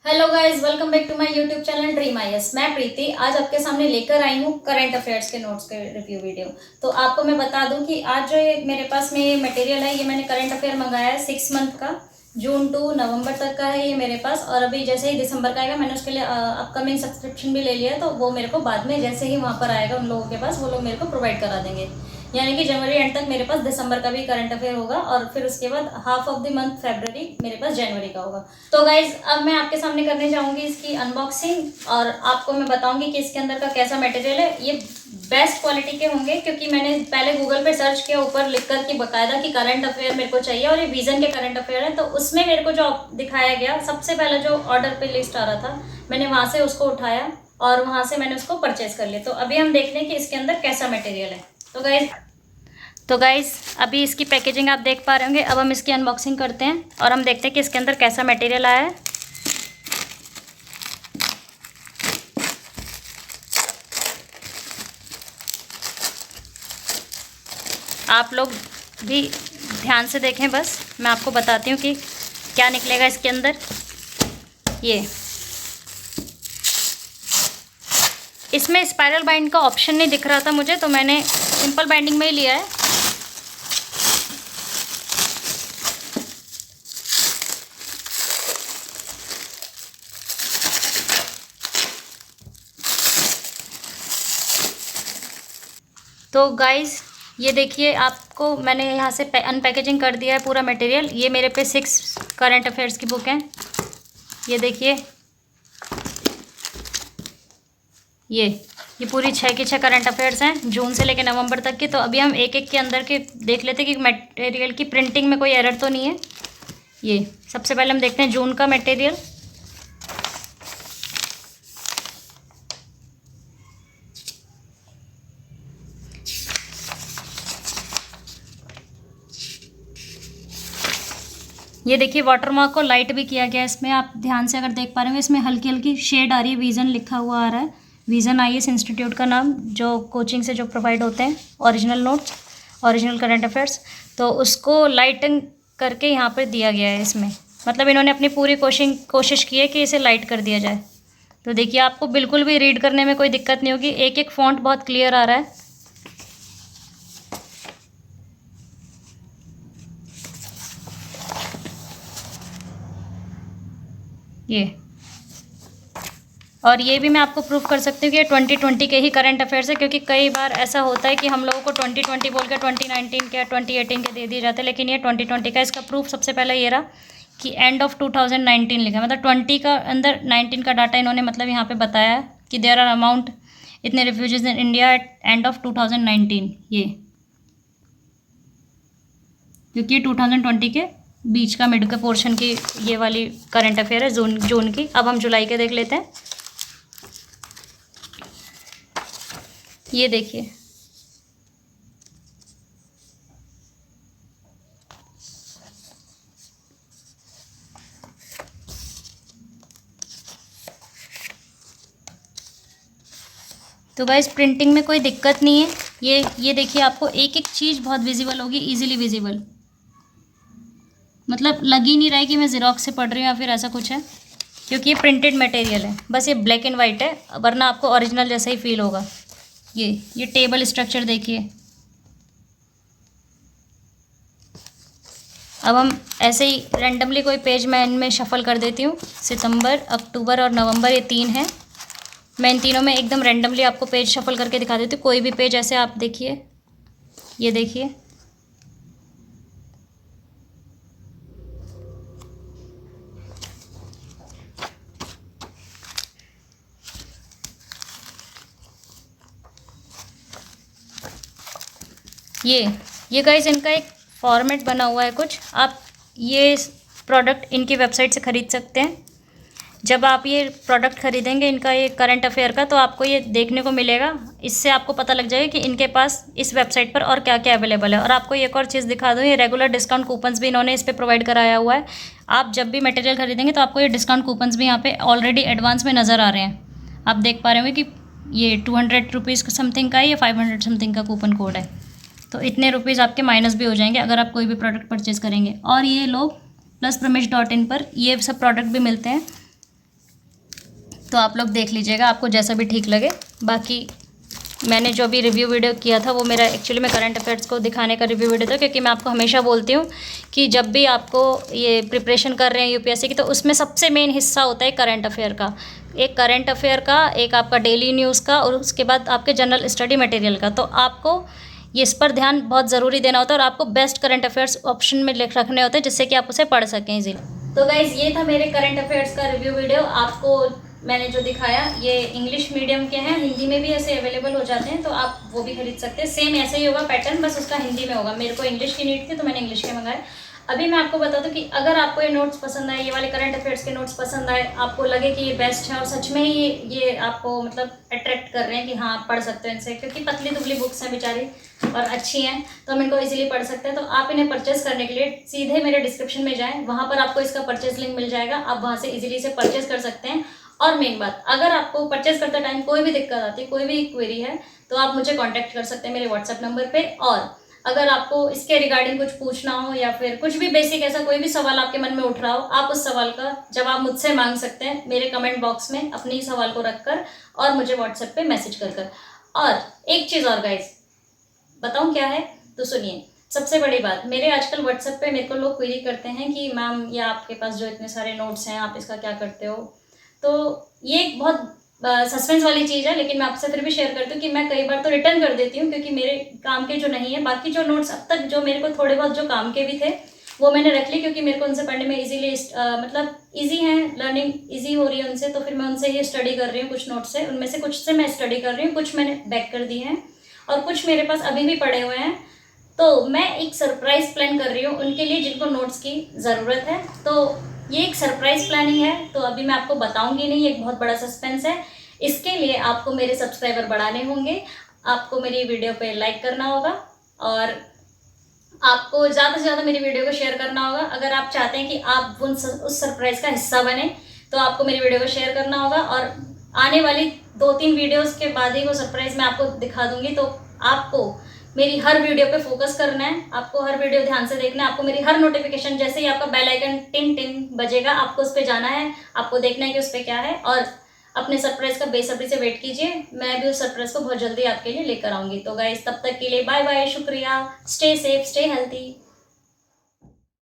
Hello guys, welcome back to my YouTube channel Dream IAS. मैं प्रीति आज आपके सामने लेकर आई हूँ करंट अफेयर्स के नोट्स के रिव्यू वीडियो। तो आपको मैं बता दूं कि आज जो ये मेरे पास में ये मटेरियल है, ये मैंने करंट अफेयर मंगाया है 6 मंथ का। जून टू नवंबर तक का है ये मेरे पास, और अभी जैसे ही दिसंबर का आएगा मैंने उसके लिए अपकमिंग सब्सक्रिप्शन भी ले लिया है, तो वो मेरे को बाद में जैसे ही वहाँ पर आएगा उन लोगों के पास, वो लोग मेरे को प्रोवाइड करा देंगे। यानी कि जनवरी एंड तक मेरे पास दिसंबर का भी करंट अफेयर होगा, और फिर उसके बाद हाफ ऑफ द मंथ फरवरी मेरे पास जनवरी का होगा। तो गाइज अब मैं आपके सामने करने जाऊंगी इसकी अनबॉक्सिंग, और आपको मैं बताऊंगी कि इसके अंदर का कैसा मटेरियल है। ये बेस्ट क्वालिटी के होंगे, क्योंकि मैंने पहले गूगल पे सर्च किया ऊपर लिख कर कि बकायदा कि करंट अफेयर मेरे को चाहिए, और ये विजन के करंट अफेयर है, तो उसमें मेरे को जो दिखाया गया सबसे पहले जो ऑर्डर पे लिस्ट आ रहा था, मैंने वहां से उसको उठाया और वहां से मैंने उसको परचेज कर लिया। तो अभी हम देख लें कि इसके अंदर कैसा मटेरियल है। तो गाइज अभी इसकी पैकेजिंग आप देख पा रहे होंगे। अब हम इसकी अनबॉक्सिंग करते हैं और हम देखते हैं कि इसके अंदर कैसा मटेरियल आया है। आप लोग भी ध्यान से देखें, बस मैं आपको बताती हूँ कि क्या निकलेगा इसके अंदर। ये इसमें स्पाइरल बाइंड का ऑप्शन नहीं दिख रहा था मुझे, तो मैंने सिंपल बाइंडिंग में ही लिया है। तो गाइस ये देखिए, आपको मैंने यहाँ से अनपैकेजिंग कर दिया है पूरा मटेरियल। ये मेरे पे 6 करंट अफेयर्स की बुक है। ये देखिए, ये पूरी 6 की 6 करंट अफेयर्स हैं जून से लेकर नवंबर तक की। तो अभी हम एक एक के अंदर के देख लेते हैं कि मटेरियल की प्रिंटिंग में कोई एरर तो नहीं है। ये सबसे पहले हम देखते हैं जून का मटेरियल। ये देखिए, वाटरमार्क को लाइट भी किया गया है इसमें। आप ध्यान से अगर देख पा रहे होंगे, इसमें हल्की हल्की शेड आ रही है, विजन लिखा हुआ आ रहा है। विजन आईएएस इंस्टीट्यूट का नाम, जो कोचिंग से जो प्रोवाइड होते हैं original notes, original current affairs, तो उसको लाइटन करके यहाँ पर दिया गया है इसमें। मतलब इन्होंने अपनी पूरी कोशिश की है कि इसे लाइट कर दिया जाए। तो देखिए, आपको बिल्कुल भी रीड करने में कोई दिक्कत नहीं होगी। एक एक फॉन्ट बहुत क्लियर आ रहा है। और ये भी मैं आपको प्रूफ कर सकती हूँ कि ये 2020 के ही करंट अफेयर्स है, क्योंकि कई बार ऐसा होता है कि हम लोगों को 2020 बोल के 2019 के 2018 के दे दिए जाते हैं, लेकिन ये 2020 का। इसका प्रूफ सबसे पहले ये रहा कि एंड ऑफ 2019 लिखा है, मतलब 20 का अंदर 19 का डाटा इन्होंने मतलब यहाँ पे बताया कि देयर आर अमाउंट इतने refugees in India at end of 2019। ये क्योंकि ये 2020 के बीच का मिड का पोर्शन की ये वाली करंट अफेयर है जून की। अब हम जुलाई के देख लेते हैं। ये देखिए, तो गाइस प्रिंटिंग में कोई दिक्कत नहीं है। ये देखिए, आपको एक एक चीज़ बहुत विजिबल होगी, इजीली विजिबल। मतलब लग ही नहीं रहा है कि मैं ज़ेरॉक्स से पढ़ रही हूँ या फिर ऐसा कुछ है, क्योंकि ये प्रिंटेड मटेरियल है। बस ये ब्लैक एंड वाइट है, वरना आपको ओरिजिनल जैसा ही फील होगा। ये टेबल स्ट्रक्चर देखिए। अब हम ऐसे ही रैंडमली कोई पेज मैं इनमें शफल कर देती हूँ। सितंबर, अक्टूबर और नवंबर, ये 3 हैं। मैं इन तीनों में एकदम रैंडमली आपको पेज शफल करके दिखा देती हूँ। कोई भी पेज ऐसे आप देखिए, ये देखिए, ये गाइस इनका एक फॉर्मेट बना हुआ है कुछ। आप ये प्रोडक्ट इनकी वेबसाइट से ख़रीद सकते हैं। जब आप ये प्रोडक्ट खरीदेंगे इनका, ये करंट अफेयर का, तो आपको ये देखने को मिलेगा। इससे आपको पता लग जाएगा कि इनके पास इस वेबसाइट पर और क्या क्या अवेलेबल है। और आपको एक और चीज़ दिखा दूँ, ये रेगुलर डिस्काउंट कूपन्स भी इन्होंने इस पर प्रोवाइड कराया हुआ है। आप जब भी मटेरियल खरीदेंगे तो आपको ये डिस्काउंट कूपन्स भी यहाँ पे ऑलरेडी एडवांस में नज़र आ रहे हैं। आप देख पा रहे होंगे कि ये 200 रुपीज़ समथिंग का है, ये 500 समथिंग का कूपन कोड है। तो इतने रुपीज़ आपके माइनस भी हो जाएंगे अगर आप कोई भी प्रोडक्ट परचेज़ करेंगे। और ये लोग +प्रमेश.in पर ये सब प्रोडक्ट भी मिलते हैं। तो आप लोग देख लीजिएगा, आपको जैसा भी ठीक लगे। बाकी मैंने जो भी रिव्यू वीडियो किया था वो मेरा एक्चुअली में करंट अफेयर्स को दिखाने का रिव्यू वीडियो था, क्योंकि मैं आपको हमेशा बोलती हूँ कि जब भी आपको ये प्रिपरेशन कर रहे हैं यूपीएससी की, तो उसमें सबसे मेन हिस्सा होता है करंट अफेयर का। एक करंट अफेयर का, एक आपका डेली न्यूज़ का, और उसके बाद आपके जनरल स्टडी मटेरियल का। तो आपको ये इस पर ध्यान बहुत ज़रूरी देना होता है, और आपको बेस्ट करंट अफेयर्स ऑप्शन में लिख रखने होते हैं, जिससे कि आप उसे पढ़ सकें इजीली। तो गाइज़ ये था मेरे करंट अफेयर्स का रिव्यू वीडियो। आपको मैंने जो दिखाया ये इंग्लिश मीडियम के हैं, हिंदी में भी ऐसे अवेलेबल हो जाते हैं, तो आप वो भी खरीद सकते हैं। सेम ऐसे ही होगा पैटर्न, बस उसका हिंदी में होगा। मेरे को इंग्लिश की नीड थी तो मैंने इंग्लिश के मंगाए। अभी मैं आपको बता दूं कि अगर आपको ये नोट्स पसंद आए, ये वाले करंट अफेयर्स के नोट्स पसंद आए, आपको लगे कि ये बेस्ट है और सच में ही ये आपको मतलब अट्रैक्ट कर रहे हैं कि हाँ आप पढ़ सकते हो इनसे, क्योंकि पतली दुबली बुक्स हैं बेचारी और अच्छी हैं, तो हम इनको इजीली पढ़ सकते हैं। तो आप इन्हें परचेस करने के लिए सीधे मेरे डिस्क्रिप्शन में जाएँ, वहाँ पर आपको इसका परचेस लिंक मिल जाएगा। आप वहाँ से इजीली इसे परचेस कर सकते हैं। और मेन बात, अगर आपको परचेस करते टाइम कोई भी दिक्कत आती है, कोई भी क्वेरी है, तो आप मुझे कांटेक्ट कर सकते हैं मेरे व्हाट्सएप नंबर पे। और अगर आपको इसके रिगार्डिंग कुछ पूछना हो या फिर कुछ भी बेसिक ऐसा कोई भी सवाल आपके मन में उठ रहा हो, आप उस सवाल का जवाब मुझसे मांग सकते हैं मेरे कमेंट बॉक्स में अपने ही सवाल को रखकर, और मुझे व्हाट्सएप पे मैसेज कर। और एक चीज़ और गाइज बताऊँ क्या है, तो सुनिए। सबसे बड़ी बात, मेरे आजकल व्हाट्सएप पे मेरे को लोग क्वेरी करते हैं कि मैम ये आपके पास जो इतने सारे नोट्स हैं आप इसका क्या करते हो। तो ये एक बहुत सस्पेंस वाली चीज़ है, लेकिन मैं आपसे फिर भी शेयर करती हूँ कि मैं कई बार तो रिटर्न कर देती हूँ, क्योंकि मेरे काम के जो नहीं है। बाकी जो नोट्स अब तक जो मेरे को थोड़े बहुत जो काम के भी थे वो मैंने रख ली, क्योंकि मेरे को उनसे पढ़ने में इजीली मतलब इजी है, लर्निंग इजी हो रही है उनसे, तो फिर मैं उनसे ही स्टडी कर रही हूँ। कुछ नोट्स से, उनमें से कुछ से मैं स्टडी कर रही हूँ, कुछ मैंने बैक कर दी हैं और कुछ मेरे पास अभी भी पड़े हुए हैं। तो मैं एक सरप्राइज प्लान कर रही हूँ उनके लिए जिनको नोट्स की ज़रूरत है। तो ये एक सरप्राइज प्लानिंग है, तो अभी मैं आपको बताऊंगी नहीं, एक बहुत बड़ा सस्पेंस है। इसके लिए आपको मेरे सब्सक्राइबर बढ़ाने होंगे, आपको मेरी वीडियो पे लाइक करना होगा, और आपको ज़्यादा से ज़्यादा मेरी वीडियो को शेयर करना होगा। अगर आप चाहते हैं कि आप उस सरप्राइज का हिस्सा बने, तो आपको मेरी वीडियो को शेयर करना होगा। और आने वाली 2-3 वीडियोस के बाद ही वो सरप्राइज मैं आपको दिखा दूंगी। तो आपको मेरी हर वीडियो पे फोकस करना है, आपको हर वीडियो ध्यान से देखना है, आपको मेरी हर नोटिफिकेशन, जैसे ही आपका बेल आइकन टिन टिन बजेगा, आपको उस पर जाना है, आपको देखना है कि उस पर क्या है, और अपने सरप्राइज का बेसब्री से वेट कीजिए। मैं भी उस सरप्राइज को बहुत जल्दी आपके लिए लेकर आऊंगी। तो गाइस तब तक के लिए बाय बाय, शुक्रिया, स्टे सेफ, स्टे हेल्थी।